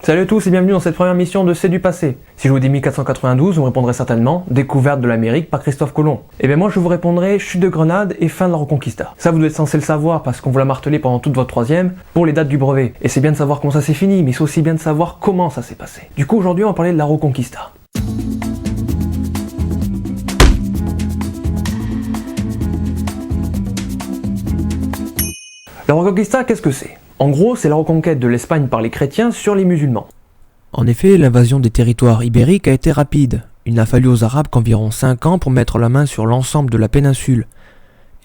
Salut à tous et bienvenue dans cette première mission de C'est du passé. Si je vous dis 1492, vous me répondrez certainement découverte de l'Amérique par Christophe Colomb. Et bien moi je vous répondrai chute de Grenade et fin de la Reconquista. Ça vous êtes censé le savoir parce qu'on vous l'a martelé pendant toute votre troisième pour les dates du brevet. Et c'est bien de savoir comment ça s'est fini, mais c'est aussi bien de savoir comment ça s'est passé. Du coup aujourd'hui on va parler de la Reconquista. La Reconquista, qu'est-ce que c'est ? En gros, c'est la reconquête de l'Espagne par les chrétiens sur les musulmans. En effet, l'invasion des territoires ibériques a été rapide. Il n'a fallu aux Arabes qu'environ 5 ans pour mettre la main sur l'ensemble de la péninsule.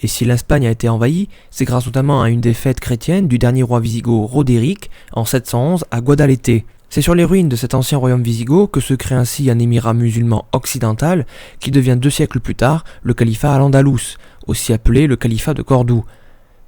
Et si l'Espagne a été envahie, c'est grâce notamment à une défaite chrétienne du dernier roi wisigoth Roderick en 711 à Guadalete. C'est sur les ruines de cet ancien royaume wisigoth que se crée ainsi un émirat musulman occidental qui devient 2 siècles plus tard le califat al-Andalus, aussi appelé le califat de Cordoue.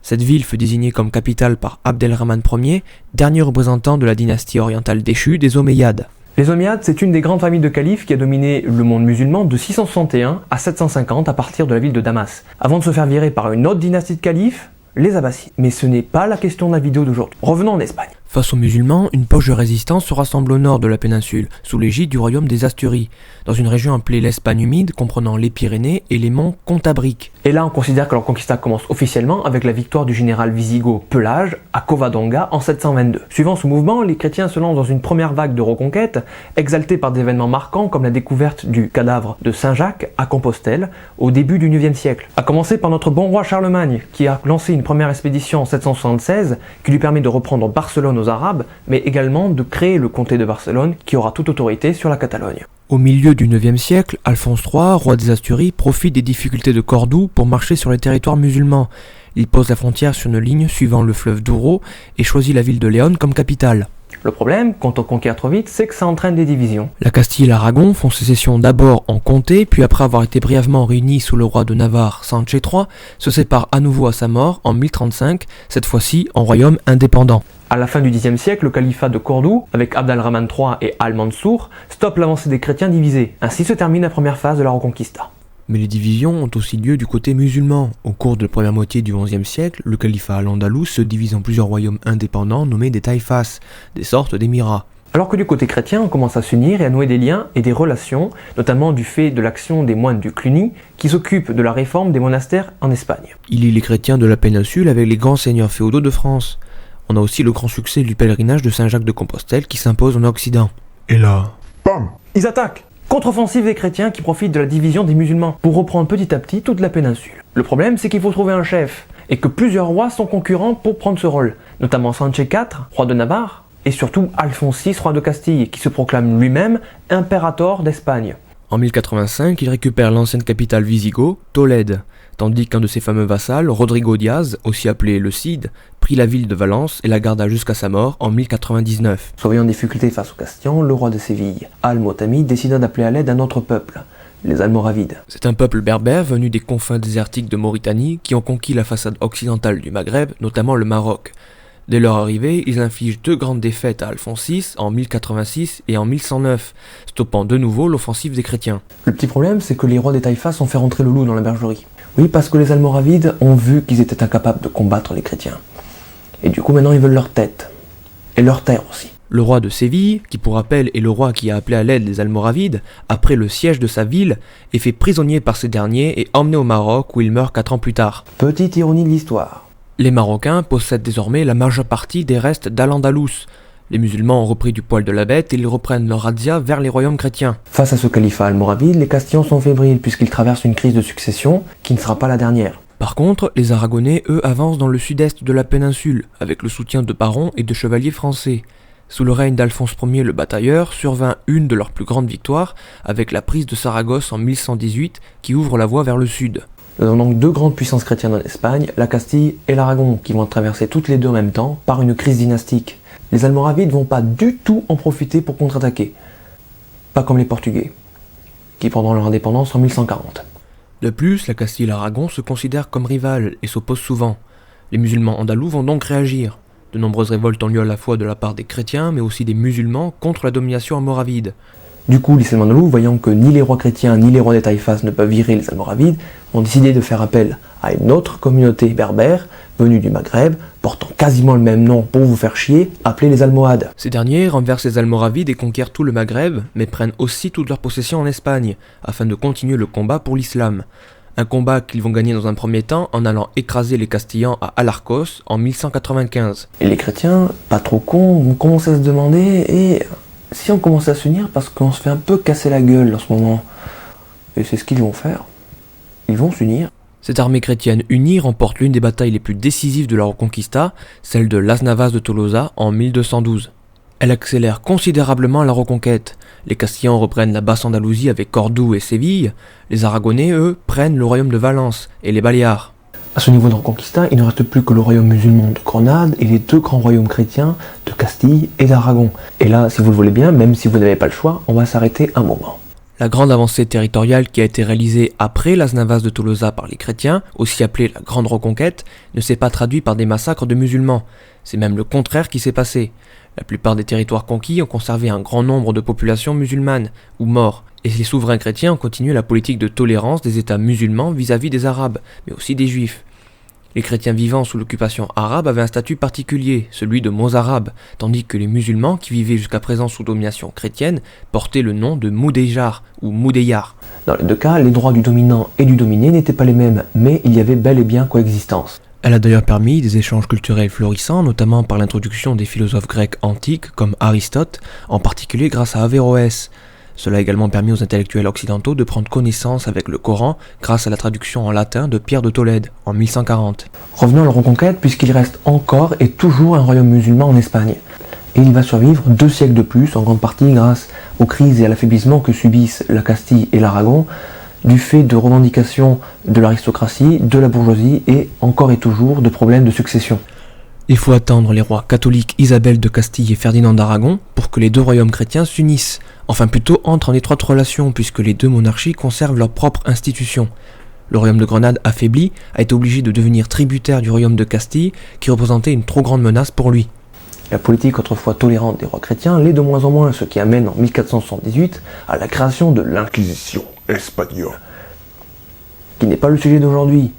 Cette ville fut désignée comme capitale par Abdelrahman Ier, dernier représentant de la dynastie orientale déchue des Omeyyades. Les Omeyyades, c'est une des grandes familles de califes qui a dominé le monde musulman de 661 à 750 à partir de la ville de Damas, avant de se faire virer par une autre dynastie de califes, les Abbassides. Mais ce n'est pas la question de la vidéo d'aujourd'hui. Revenons en Espagne. Face aux musulmans, une poche de résistance se rassemble au nord de la péninsule, sous l'égide du royaume des Asturies, dans une région appelée l'Espagne humide, comprenant les Pyrénées et les monts Cantabriques. Et là, on considère que la Reconquista commence officiellement avec la victoire du général wisigoth Pelage à Covadonga en 722. Suivant ce mouvement, les chrétiens se lancent dans une première vague de reconquête, exaltés par des événements marquants comme la découverte du cadavre de Saint-Jacques à Compostelle au début du IXe siècle. À commencer par notre bon roi Charlemagne, qui a lancé une première expédition en 776, qui lui permet de reprendre Barcelone aux Arabes, mais également de créer le comté de Barcelone, qui aura toute autorité sur la Catalogne. Au milieu du IXe siècle, Alphonse III, roi des Asturies, profite des difficultés de Cordoue pour marcher sur les territoires musulmans. Il pose la frontière sur une ligne suivant le fleuve Douro et choisit la ville de Léon comme capitale. Le problème, quand on conquiert trop vite, c'est que ça entraîne des divisions. La Castille et l'Aragon font sécession d'abord en comté, puis après avoir été brièvement réunis sous le roi de Navarre, Sanche III, se séparent à nouveau à sa mort en 1035, cette fois-ci en royaume indépendant. À la fin du Xe siècle, le califat de Cordoue, avec Abdelrahman III et Al-Mansour, stoppe l'avancée des chrétiens divisés. Ainsi se termine la première phase de la Reconquista. Mais les divisions ont aussi lieu du côté musulman. Au cours de la première moitié du XIe siècle, le califat al-Andalus se divise en plusieurs royaumes indépendants nommés des taïfas, des sortes d'émirats. Alors que du côté chrétien, on commence à s'unir et à nouer des liens et des relations, notamment du fait de l'action des moines du Cluny, qui s'occupent de la réforme des monastères en Espagne. Il lie les chrétiens de la péninsule avec les grands seigneurs féodaux de France. On a aussi le grand succès du pèlerinage de Saint-Jacques de Compostelle qui s'impose en Occident. Et là, bam, ils attaquent. Contre-offensive des chrétiens qui profitent de la division des musulmans pour reprendre petit à petit toute la péninsule. Le problème, c'est qu'il faut trouver un chef, et que plusieurs rois sont concurrents pour prendre ce rôle, notamment Sanche IV, roi de Navarre, et surtout Alphonse VI, roi de Castille, qui se proclame lui-même impérator d'Espagne. En 1085, il récupère l'ancienne capitale wisigoth, Tolède, tandis qu'un de ses fameux vassals, Rodrigo Diaz, aussi appelé le Cid, prit la ville de Valence et la garda jusqu'à sa mort en 1099. Se voyant en difficulté face aux Castillans, le roi de Séville, Al-Motami, décida d'appeler à l'aide un autre peuple, les Almoravides. C'est un peuple berbère venu des confins désertiques de Mauritanie qui ont conquis la façade occidentale du Maghreb, notamment le Maroc. Dès leur arrivée, ils infligent 2 grandes défaites à Alphonse VI en 1086 et en 1109, stoppant de nouveau l'offensive des chrétiens. Le petit problème, c'est que les rois des taïfas ont fait rentrer le loup dans la bergerie. Oui, parce que les Almoravides ont vu qu'ils étaient incapables de combattre les chrétiens. Et du coup, maintenant, ils veulent leur tête. Et leur terre aussi. Le roi de Séville, qui pour rappel est le roi qui a appelé à l'aide les Almoravides, après le siège de sa ville, est fait prisonnier par ces derniers et emmené au Maroc où il meurt 4 ans plus tard. Petite ironie de l'histoire. Les Marocains possèdent désormais la majeure partie des restes d'Al-Andalus. Les musulmans ont repris du poil de la bête et ils reprennent leur razzia vers les royaumes chrétiens. Face à ce califat almoravide, les Castillans sont fébriles puisqu'ils traversent une crise de succession qui ne sera pas la dernière. Par contre, les Aragonais, eux, avancent dans le sud-est de la péninsule, avec le soutien de barons et de chevaliers français. Sous le règne d'Alphonse Ier le Batailleur, survint une de leurs plus grandes victoires, avec la prise de Saragosse en 1118, qui ouvre la voie vers le sud. Nous avons donc 2 grandes puissances chrétiennes en Espagne, la Castille et l'Aragon, qui vont traverser toutes les 2 en même temps par une crise dynastique. Les Almoravides vont pas du tout en profiter pour contre-attaquer. Pas comme les Portugais, qui prendront leur indépendance en 1140. De plus, la Castille et l'Aragon se considèrent comme rivales et s'opposent souvent. Les musulmans andalous vont donc réagir. De nombreuses révoltes ont lieu à la fois de la part des chrétiens, mais aussi des musulmans contre la domination almoravide. Du coup, les Selmandoulou, voyant que ni les rois chrétiens ni les rois des Taïfas ne peuvent virer les Almoravides, ont décidé de faire appel à une autre communauté berbère venue du Maghreb, portant quasiment le même nom pour vous faire chier, appelée les Almohades. Ces derniers renversent les Almoravides et conquièrent tout le Maghreb, mais prennent aussi toutes leurs possessions en Espagne, afin de continuer le combat pour l'islam. Un combat qu'ils vont gagner dans un premier temps en allant écraser les Castillans à Alarcos en 1195. Et les chrétiens, pas trop cons, vont commencer à se demander, et si on commençait à s'unir parce qu'on se fait un peu casser la gueule en ce moment. Et c'est ce qu'ils vont faire. Ils vont s'unir. Cette armée chrétienne unie remporte l'une des batailles les plus décisives de la Reconquista, celle de Las Navas de Tolosa en 1212. Elle accélère considérablement la reconquête. Les Castillans reprennent la Basse-Andalousie avec Cordoue et Séville. Les Aragonais, eux, prennent le royaume de Valence et les Baléares. À ce niveau de Reconquista, il ne reste plus que le royaume musulman de Grenade et les deux grands royaumes chrétiens de Castille et d'Aragon. Et là, si vous le voulez bien, même si vous n'avez pas le choix, on va s'arrêter un moment. La grande avancée territoriale qui a été réalisée après Las Navas de Tolosa par les chrétiens, aussi appelée la Grande Reconquête, ne s'est pas traduite par des massacres de musulmans. C'est même le contraire qui s'est passé. La plupart des territoires conquis ont conservé un grand nombre de populations musulmanes, ou morts, et les souverains chrétiens ont continué la politique de tolérance des États musulmans vis-à-vis des Arabes, mais aussi des Juifs. Les chrétiens vivant sous l'occupation arabe avaient un statut particulier, celui de mozarabes, tandis que les musulmans qui vivaient jusqu'à présent sous domination chrétienne portaient le nom de moudéjar ou moudéyar. Dans les deux cas, les droits du dominant et du dominé n'étaient pas les mêmes, mais il y avait bel et bien coexistence. Elle a d'ailleurs permis des échanges culturels florissants, notamment par l'introduction des philosophes grecs antiques comme Aristote, en particulier grâce à Averroès. Cela a également permis aux intellectuels occidentaux de prendre connaissance avec le Coran grâce à la traduction en latin de Pierre de Tolède en 1140. Revenons à la Reconquête, puisqu'il reste encore et toujours un royaume musulman en Espagne. Et il va survivre 2 siècles de plus, en grande partie grâce aux crises et à l'affaiblissement que subissent la Castille et l'Aragon, du fait de revendications de l'aristocratie, de la bourgeoisie et encore et toujours de problèmes de succession. Il faut attendre les rois catholiques Isabelle de Castille et Ferdinand d'Aragon pour que les deux royaumes chrétiens s'unissent, enfin plutôt entrent en étroite relation puisque les deux monarchies conservent leurs propres institutions. Le royaume de Grenade, affaibli, a été obligé de devenir tributaire du royaume de Castille qui représentait une trop grande menace pour lui. La politique autrefois tolérante des rois chrétiens l'est de moins en moins, ce qui amène en 1478 à la création de l'Inquisition espagnole, qui n'est pas le sujet d'aujourd'hui,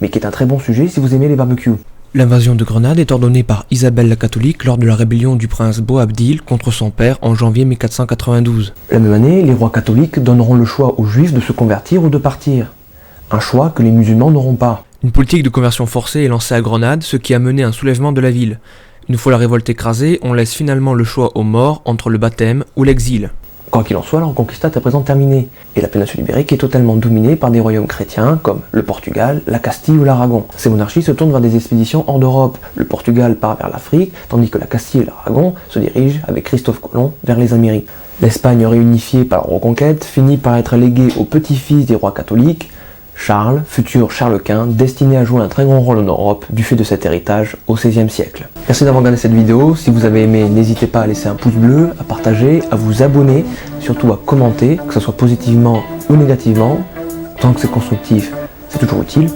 mais qui est un très bon sujet si vous aimez les barbecues. L'invasion de Grenade est ordonnée par Isabelle la catholique lors de la rébellion du prince Boabdil contre son père en janvier 1492. La même année, les rois catholiques donneront le choix aux juifs de se convertir ou de partir. Un choix que les musulmans n'auront pas. Une politique de conversion forcée est lancée à Grenade, ce qui a mené à un soulèvement de la ville. Une fois la révolte écrasée, on laisse finalement le choix aux morts entre le baptême ou l'exil. Quoi qu'il en soit, la Reconquista est à présent terminée, et la péninsule ibérique est totalement dominée par des royaumes chrétiens comme le Portugal, la Castille ou l'Aragon. Ces monarchies se tournent vers des expéditions hors d'Europe. Le Portugal part vers l'Afrique, tandis que la Castille et l'Aragon se dirigent avec Christophe Colomb vers les Amériques. L'Espagne réunifiée par la Reconquête finit par être léguée au petit-fils des rois catholiques, Charles, futur Charles Quint, destiné à jouer un très grand rôle en Europe du fait de cet héritage au XVIe siècle. Merci d'avoir regardé cette vidéo. Si vous avez aimé, n'hésitez pas à laisser un pouce bleu, à partager, à vous abonner, surtout à commenter, que ce soit positivement ou négativement. Tant que c'est constructif, c'est toujours utile.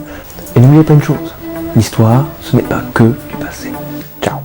Et n'oubliez pas une chose, l'histoire, ce n'est pas que du passé. Ciao.